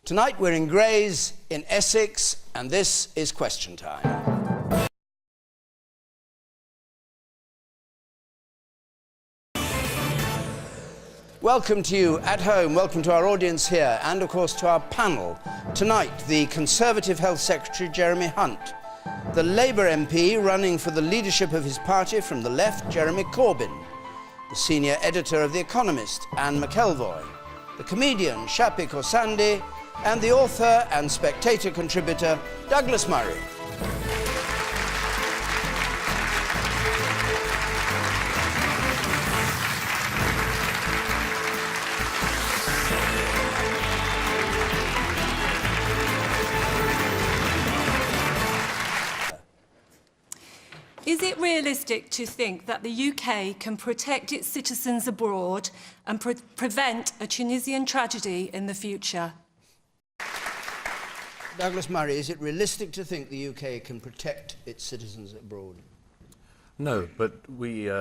Tonight we're in Grays in Essex, and this is Question Time. Welcome to you at home, welcome to our audience here, and of course to our panel. Tonight, the Conservative Health Secretary Jeremy Hunt, the Labour MP running for the leadership of his party from the left, Jeremy Corbyn, the senior editor of The Economist, Anne McElvoy, the comedian Shappi Khorsandi, and the author and Spectator contributor Douglas Murray. Is it realistic to think that the UK can protect its citizens abroad and prevent a Tunisian tragedy in the future? Douglas Murray, is it realistic to think the UK can protect its citizens abroad? No, but we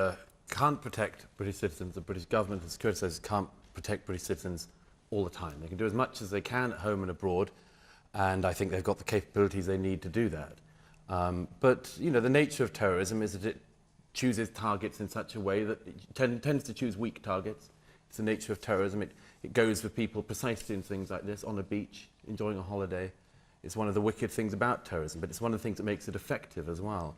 can't protect British citizens. The British government and security services can't protect British citizens all the time. They can do as much as they can at home and abroad, and I think they've got the capabilities they need to do that. But, you know, the nature of terrorism is that it chooses targets in such a way that it tends to choose weak targets. It's the nature of terrorism. It goes for people precisely in things like this, on a beach, enjoying a holiday. It's one of the wicked things about terrorism, but it's one of the things that makes it effective as well.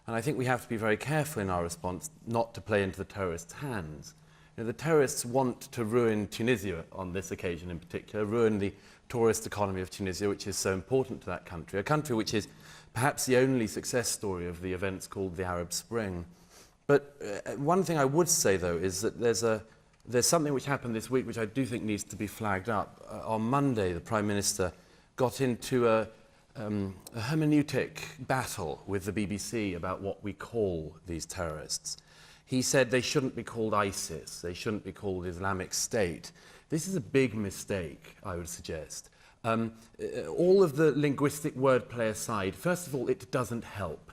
And I think we have to be very careful in our response not to play into the terrorists' hands. You know, the terrorists want to ruin Tunisia on this occasion in particular, ruin the tourist economy of Tunisia, which is so important to that country, a country which is perhaps the only success story of the events called the Arab Spring. But one thing I would say, though, is that there's something which happened this week which I do think needs to be flagged up. On Monday, the Prime Minister got into a hermeneutic battle with the BBC about what we call these terrorists. He said they shouldn't be called ISIS, they shouldn't be called Islamic State. This is a big mistake, I would suggest. All of the linguistic wordplay aside, first of all, it doesn't help.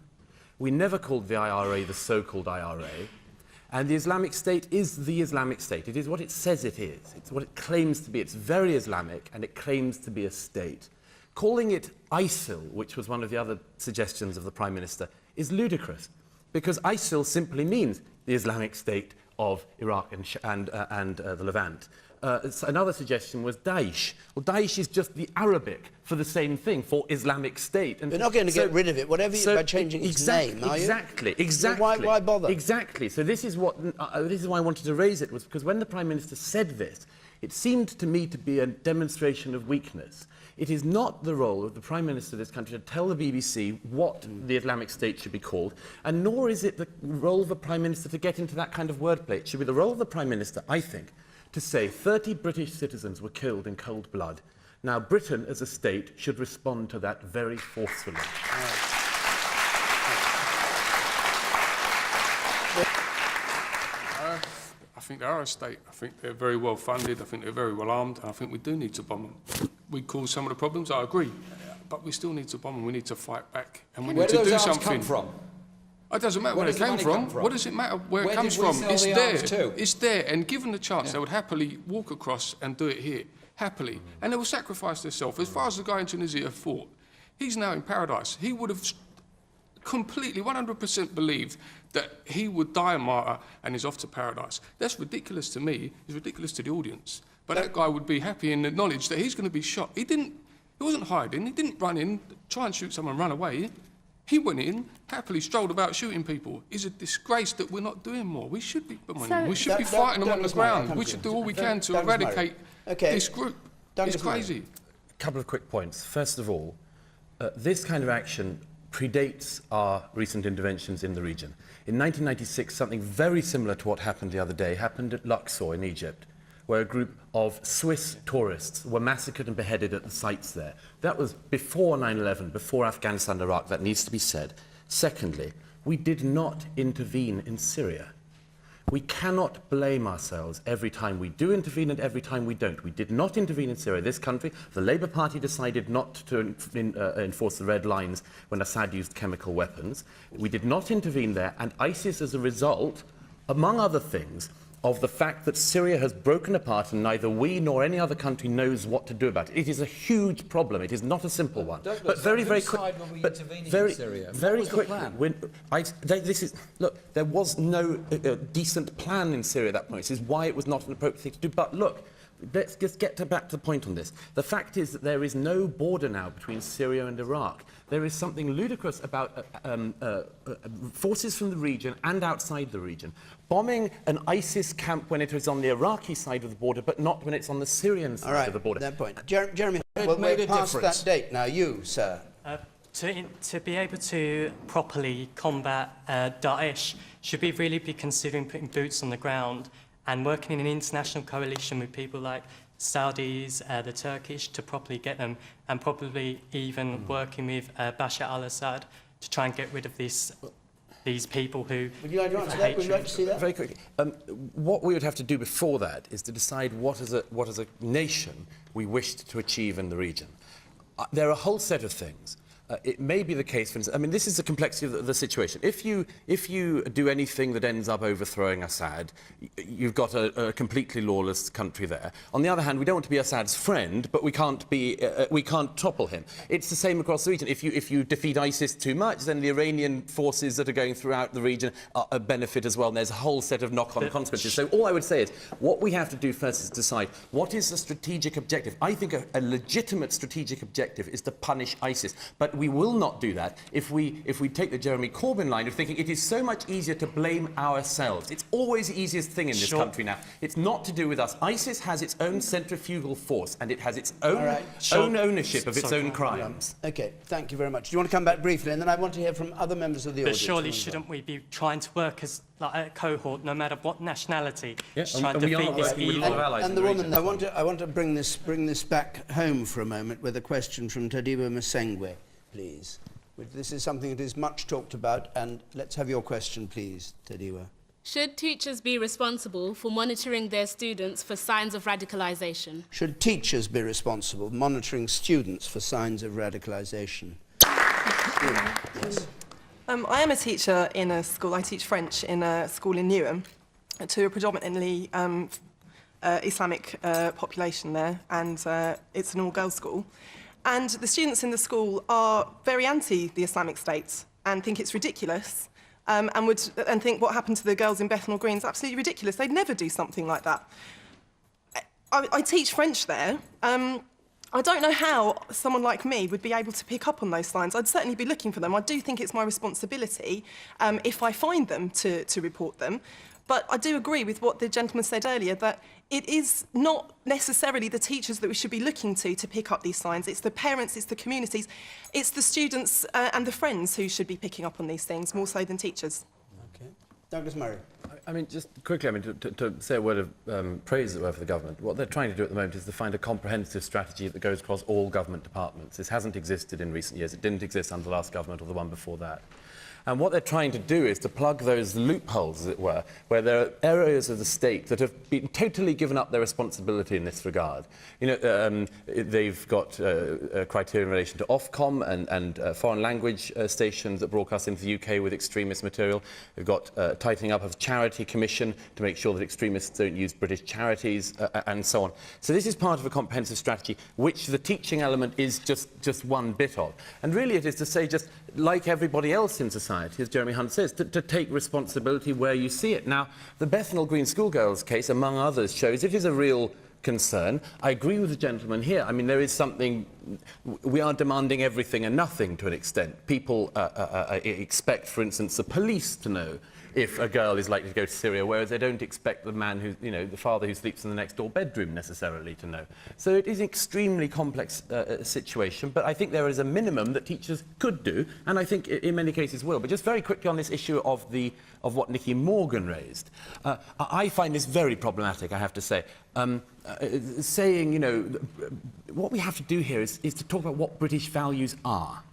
We never called the IRA the so-called IRA, and the Islamic State is the Islamic State. It is what it says it is. It's what it claims to be. It's very Islamic, and it claims to be a state. Calling it ISIL, which was one of the other suggestions of the Prime Minister, is ludicrous, because ISIL simply means the Islamic State of Iraq and the Levant. Another suggestion was Daesh. Well, Daesh is just the Arabic for the same thing, for Islamic State. And you're not going to get rid of it, whatever by changing its name, are you? Exactly. So why bother? Exactly. So this is why I wanted to raise it, was because when the Prime Minister said this, it seemed to me to be a demonstration of weakness. It is not the role of the Prime Minister of this country to tell the BBC what the Islamic State should be called, and nor is it the role of the Prime Minister to get into that kind of wordplay. It should be the role of the Prime Minister, I think, to say 30 British citizens were killed in cold blood. Now, Britain as a state should respond to that very forcefully. I think they are a state. I think they're very well funded. I think they're very well armed. And I think we do need to bomb them. We cause some of the problems, I agree. But we still need to bomb them. We need to fight back. And we need to do something. Where do those arms come from? It doesn't matter where it came from. What does it matter where it comes from? It's there. It's there. And given the chance, they would happily walk across and do it here. Happily. And they will sacrifice themselves. As far as the guy in Tunisia fought, he's now in paradise. He would have completely, 100% believed that he would die a martyr and is off to paradise. That's ridiculous to me. It's ridiculous to the audience. But that guy would be happy in the knowledge that he's going to be shot. He wasn't hiding. He didn't run in, try and shoot someone, run away. He went in, happily strolled about shooting people. It's a disgrace that we're not doing more. We should be fighting them on the ground. We should do all we can to eradicate this group. It's crazy. A couple of quick points. First of all, this kind of action predates our recent interventions in the region. In 1996, something very similar to what happened the other day happened at Luxor in Egypt, where a group of Swiss tourists were massacred and beheaded at the sites there. That was before 9/11, before Afghanistan and Iraq. That needs to be said. Secondly, we did not intervene in Syria. We cannot blame ourselves every time we do intervene and every time we don't. We did not intervene in Syria. This country, the Labour Party decided not to enforce the red lines when Assad used chemical weapons. We did not intervene there, and ISIS, as a result, among other things, of the fact that Syria has broken apart and neither we nor any other country knows what to do about it. It is a huge problem. It is not a simple one. Douglas, but very, very quickly. Very quickly. Look, there was no decent plan in Syria at that point. This is why it was not an appropriate thing to do. But look, let's just get back to the point on this. The fact is that there is no border now between Syria and Iraq. There is something ludicrous about forces from the region and outside the region bombing an ISIS camp when it is on the Iraqi side of the border, but not when it's on the Syrian side of the border. That point. Jeremy, we're past that date now. You, sir. To be able to properly combat Daesh, should we really be considering putting boots on the ground and working in an international coalition with people like Saudis, the Turkish, to properly get them, and probably even working with Bashar al-Assad to try and get rid of these people who... Would you like to answer that? Would you like to see that? Very quickly. What we would have to do before that is to decide what as a nation we wished to achieve in the region. There are a whole set of things. It may be the case, for instance, I mean, this is the complexity of the situation. If you do anything that ends up overthrowing Assad, you've got a completely lawless country there. On the other hand, we don't want to be Assad's friend, but we can't topple him. It's the same across the region. If you defeat ISIS too much, then the Iranian forces that are going throughout the region benefit as well, and there's a whole set of knock-on consequences. So all I would say is, what we have to do first is decide what is the strategic objective. I think a legitimate strategic objective is to punish ISIS, but we will not do that if we take the Jeremy Corbyn line of thinking it is so much easier to blame ourselves. It's always the easiest thing in this country now. It's not to do with us. ISIS has its own centrifugal force and it has its own, own ownership of its own crimes. OK, thank you very much. Do you want to come back briefly? And then I want to hear from other members of the audience. But surely shouldn't we be trying to work as like a cohort, no matter what nationality, trying to defeat this evil? And the woman, I want to bring this back home for a moment with a question from Tadiwa Masengwe, please. This is something that is much talked about, and let's have your question, please, Tadiwa. Should teachers be responsible for monitoring their students for signs of radicalisation? Should teachers be responsible for monitoring students for signs of radicalisation? Yes. I am a teacher in a school. I teach French in a school in Newham to a predominantly Islamic population there, and it's an all-girls school. And the students in the school are very anti the Islamic State and think it's ridiculous, and think what happened to the girls in Bethnal Green is absolutely ridiculous. They'd never do something like that. I teach French there. I don't know how someone like me would be able to pick up on those signs. I'd certainly be looking for them. I do think it's my responsibility, if I find them, to report them. But I do agree with what the gentleman said earlier, that it is not necessarily the teachers that we should be looking to pick up these signs. It's the parents, it's the communities, it's the students and the friends who should be picking up on these things, more so than teachers. OK. Douglas Murray. I mean, just quickly, to say a word of praise, as it were, for the government. What they're trying to do at the moment is to find a comprehensive strategy that goes across all government departments. This hasn't existed in recent years. It didn't exist under the last government or the one before that. And what they're trying to do is to plug those loopholes, as it were, where there are areas of the state that have been totally given up their responsibility in this regard. You know, they've got criteria in relation to Ofcom and foreign language stations that broadcast into the UK with extremist material. They've got tightening up of the Charity Commission to make sure that extremists don't use British charities, and so on. So this is part of a comprehensive strategy, which the teaching element is just one bit of. And really it is to say, just like everybody else in society, as Jeremy Hunt says, to take responsibility where you see it. Now, the Bethnal Green schoolgirls case, among others, shows it is a real concern. I agree with the gentleman here. I mean, there is something... We are demanding everything and nothing to an extent. People expect, for instance, the police to know if a girl is likely to go to Syria, whereas they don't expect the man who, you know, the father who sleeps in the next door bedroom necessarily to know. So it is an extremely complex situation, but I think there is a minimum that teachers could do, and I think in many cases will. But just very quickly on this issue of what Nicky Morgan raised, I find this very problematic, I have to say. Saying, you know, what we have to do here is to talk about what British values are.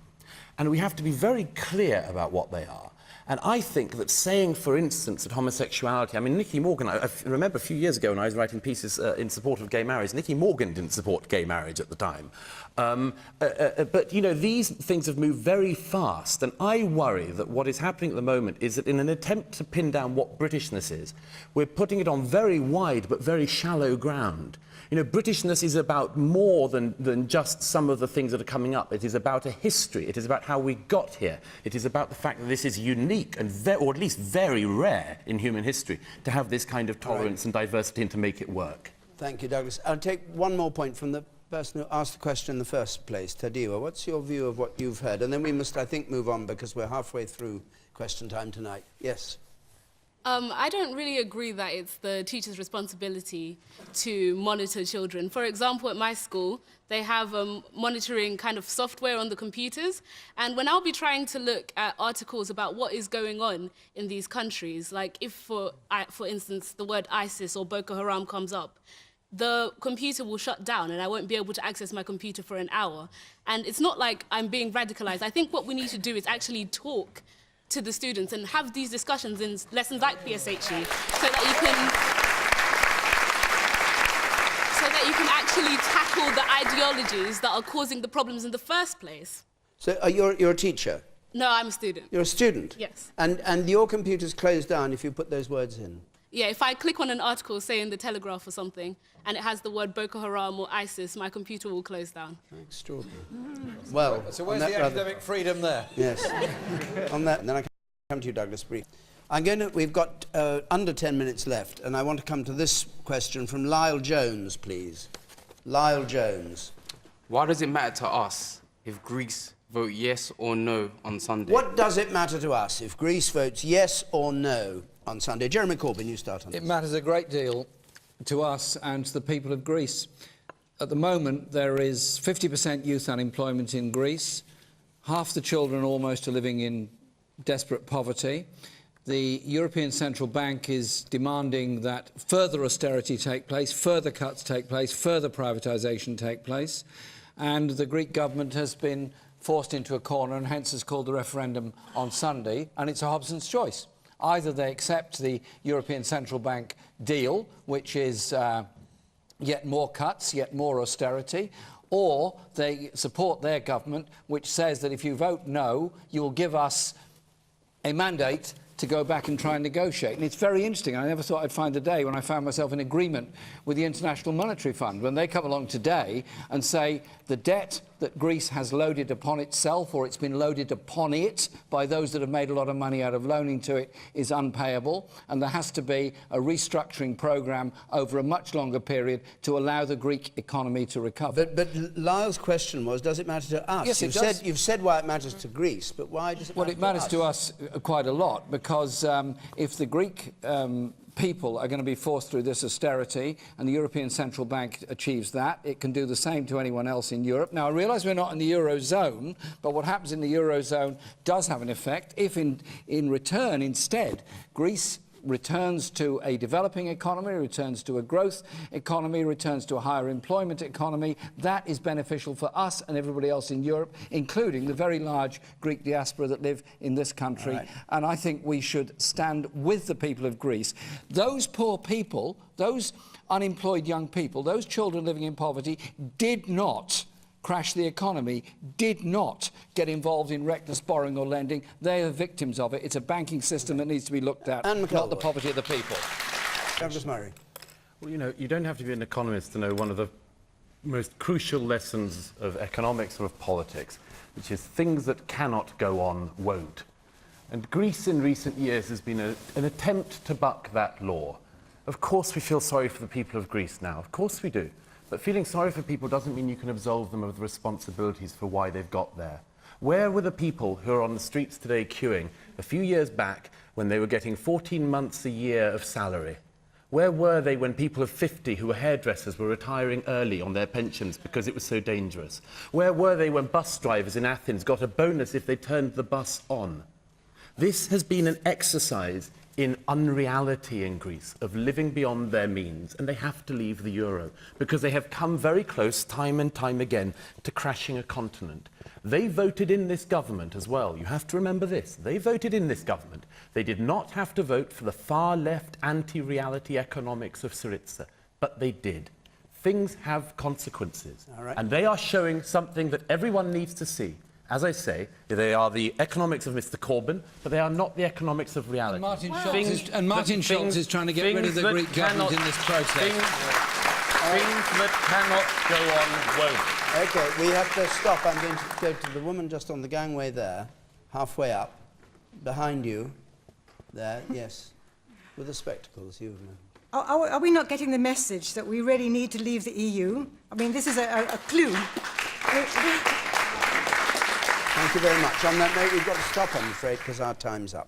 And we have to be very clear about what they are. And I think that saying, for instance, that homosexuality... I mean, Nicky Morgan, I remember a few years ago when I was writing pieces in support of gay marriage, Nicky Morgan didn't support gay marriage at the time. But, you know, these things have moved very fast, and I worry that what is happening at the moment is that in an attempt to pin down what Britishness is, we're putting it on very wide but very shallow ground. You know, Britishness is about more than just some of the things that are coming up. It is about a history. It is about how we got here. It is about the fact that this is unique and, or at least very rare in human history, to have this kind of tolerance and diversity and to make it work. Thank you, Douglas. I'll take one more point from the person who asked the question in the first place, Tadiwa. What's your view of what you've heard? And then we must, I think, move on because we're halfway through question time tonight. Yes. I don't really agree that it's the teacher's responsibility to monitor children. For example, at my school, they have monitoring kind of software on the computers. And when I'll be trying to look at articles about what is going on in these countries, like if, for instance, the word ISIS or Boko Haram comes up, the computer will shut down and I won't be able to access my computer for an hour. And it's not like I'm being radicalized. I think what we need to do is actually talk to the students and have these discussions in lessons like PSHE so that you can actually tackle the ideologies that are causing the problems in the first place. So you're a teacher? No, I'm a student. You're a student? Yes. And your computer's closed down if you put those words in? Yeah, if I click on an article, say in the Telegraph or something, and it has the word Boko Haram or ISIS, my computer will close down. Extraordinary. Well, so where's the academic freedom there? Yes. On that, and then I come to you, Douglas, brief. We've got under 10 minutes left, and I want to come to this question from Lyle Jones, please. Lyle Jones. Why does it matter to us if Greece vote yes or no on Sunday? What does it matter to us if Greece votes yes or no on Sunday? Jeremy Corbyn, you start on this. It matters a great deal to us and to the people of Greece. At the moment, there is 50% youth unemployment in Greece. Half the children almost are living in desperate poverty. The European Central Bank is demanding that further austerity take place, further cuts take place, further privatisation take place. And the Greek government has been forced into a corner and hence has called the referendum on Sunday, and it's a Hobson's choice. Either they accept the European Central Bank deal, which is yet more cuts, yet more austerity, or they support their government, which says that if you vote no, you will give us a mandate to go back and try and negotiate. And it's very interesting. I never thought I'd find a day when I found myself in agreement with the International Monetary Fund, when they come along today and say the debt that Greece has loaded upon itself, or it's been loaded upon it by those that have made a lot of money out of loaning to it, is unpayable, and there has to be a restructuring programme over a much longer period to allow the Greek economy to recover. But Lyle's question was, does it matter to us? Yes, it does. You've said why it matters to Greece, but why does it matter to us? Well, it matters to us quite a lot, because if the Greek people are going to be forced through this austerity and the European Central Bank achieves that, it can do the same to anyone else in Europe. Now, I realise we're not in the Eurozone, but what happens in the Eurozone does have an effect. If in return, instead, Greece returns to a developing economy, returns to a growth economy, returns to a higher employment economy, that is beneficial for us and everybody else in Europe, including the very large Greek diaspora that live in this country. Right. And I think we should stand with the people of Greece. Those poor people, those unemployed young people, those children living in poverty did not crash the economy, did not get involved in reckless borrowing or lending. They are victims of it. It's a banking system that needs to be looked at, not the poverty of the people. Douglas Murray. Well, you know, you don't have to be an economist to know one of the most crucial lessons of economics or of politics, which is things that cannot go on won't. And Greece in recent years has been an attempt to buck that law. Of course we feel sorry for the people of Greece now. Of course we do. But feeling sorry for people doesn't mean you can absolve them of the responsibilities for why they've got there. Where were the people who are on the streets today queuing a few years back when they were getting 14 months a year of salary? Where were they when people of 50 who were hairdressers were retiring early on their pensions because it was so dangerous? Where were they when bus drivers in Athens got a bonus if they turned the bus on? This has been an exercise in unreality in Greece, of living beyond their means, and they have to leave the euro because they have come very close time and time again to crashing a continent. They voted in this government as well. You have to remember this. They voted in this government. They did not have to vote for the far-left anti-reality economics of Syriza, but they did. Things have consequences, All right. and they are showing something that everyone needs to see. As I say, they are the economics of Mr. Corbyn, but they are not the economics of reality. Martin Schulz is trying to get rid of the Greek government in this process. Things that cannot go on won't. Okay, we have to stop. I'm going to go to the woman just on the gangway there, halfway up, behind you. There, yes. With the spectacles, you know. Are we not getting the message that we really need to leave the EU? I mean, this is a clue. Thank you very much. On that note, we've got to stop, I'm afraid, because our time's up.